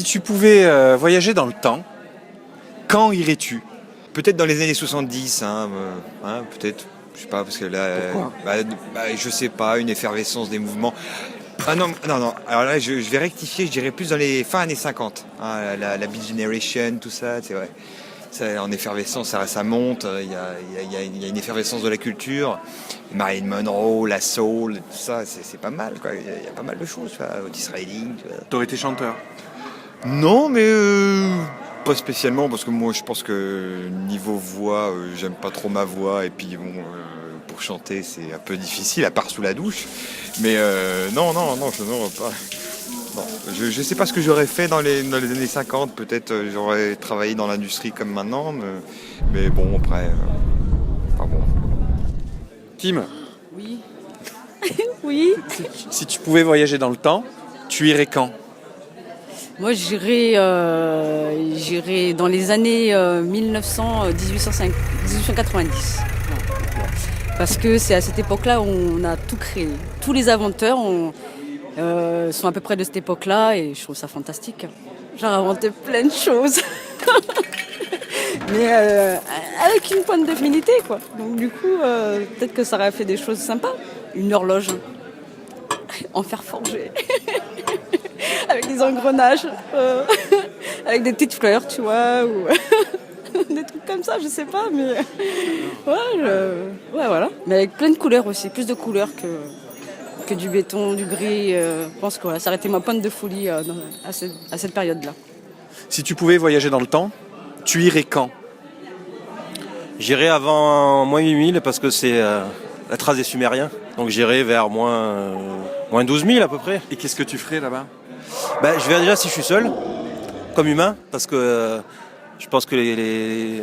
Si tu pouvais voyager dans le temps, quand irais-tu? Peut-être dans les années 70, peut-être, je sais pas, parce que là, je sais pas, une effervescence des mouvements. Ah non, alors là, je vais rectifier, je dirais plus dans les fin années 50, la Beat Generation, tout ça, c'est vrai. Ça, en effervescence, ça monte, il y a une effervescence de la culture. Marilyn Monroe, la soul, tout ça, c'est pas mal, quoi. Il y a pas mal de choses, tu vois, Otis Redding. T'aurais été chanteur? Non, mais pas spécialement, parce que moi je pense que niveau voix, j'aime pas trop ma voix, et puis bon, pour chanter c'est un peu difficile, à part sous la douche. Mais non, pas. Non, je sais pas ce que j'aurais fait dans les années 50, peut-être j'aurais travaillé dans l'industrie comme maintenant, mais bon, après, enfin bon. Kim, Oui. Oui. si tu pouvais voyager dans le temps, tu irais quand? Moi, j'irai dans les années 1890. Parce que c'est à cette époque-là où on a tout créé. Tous les inventeurs sont à peu près de cette époque-là et je trouve ça fantastique. J'ai inventé plein de choses. Mais avec une pointe de féminité, quoi. Donc du coup, peut-être que ça aurait fait des choses sympas. Une horloge en fer forgé. Avec des engrenages, avec des petites fleurs, tu vois, ou des trucs comme ça, je sais pas, mais ouais, voilà. Mais avec plein de couleurs aussi, plus de couleurs que du béton, du gris. Je pense que voilà, ça aurait été ma pointe de folie à cette période-là. Si tu pouvais voyager dans le temps, tu irais quand? J'irai avant moins 8000 parce que c'est la trace des Sumériens. Donc j'irai vers moins 12 000 à peu près. Et qu'est-ce que tu ferais là-bas? Je verrai déjà si je suis seul, comme humain, parce que je pense que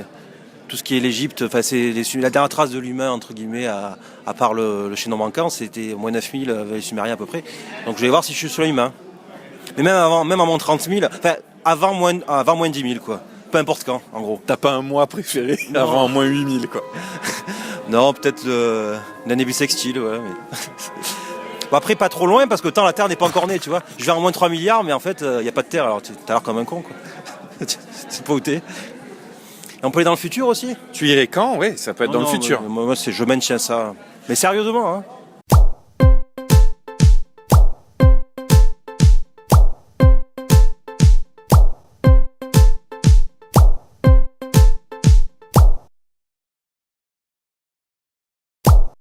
tout ce qui est l'Égypte, c'est la dernière trace de l'humain, entre guillemets, à part le chaînon manquant, c'était moins 9000 avec les Sumériens à peu près. Donc je vais voir si je suis seul humain. Mais même à moins 30 000, avant moins 10 000, quoi. Peu importe quand, en gros. T'as pas un mois préféré avant moins 8000, quoi? Non, peut-être l'année bissextile, ouais. Mais... Bon, après, pas trop loin, parce que la Terre n'est pas encore née, tu vois. Je vais en moins 3 milliards, mais en fait, il n'y a pas de Terre, alors t'as l'air comme un con, quoi. Tu sais pas où t'es. Et on peut aller dans le futur aussi. Tu irais quand? Oui, ça peut être dans le futur. Moi, je maintiens ça. Mais sérieusement, hein.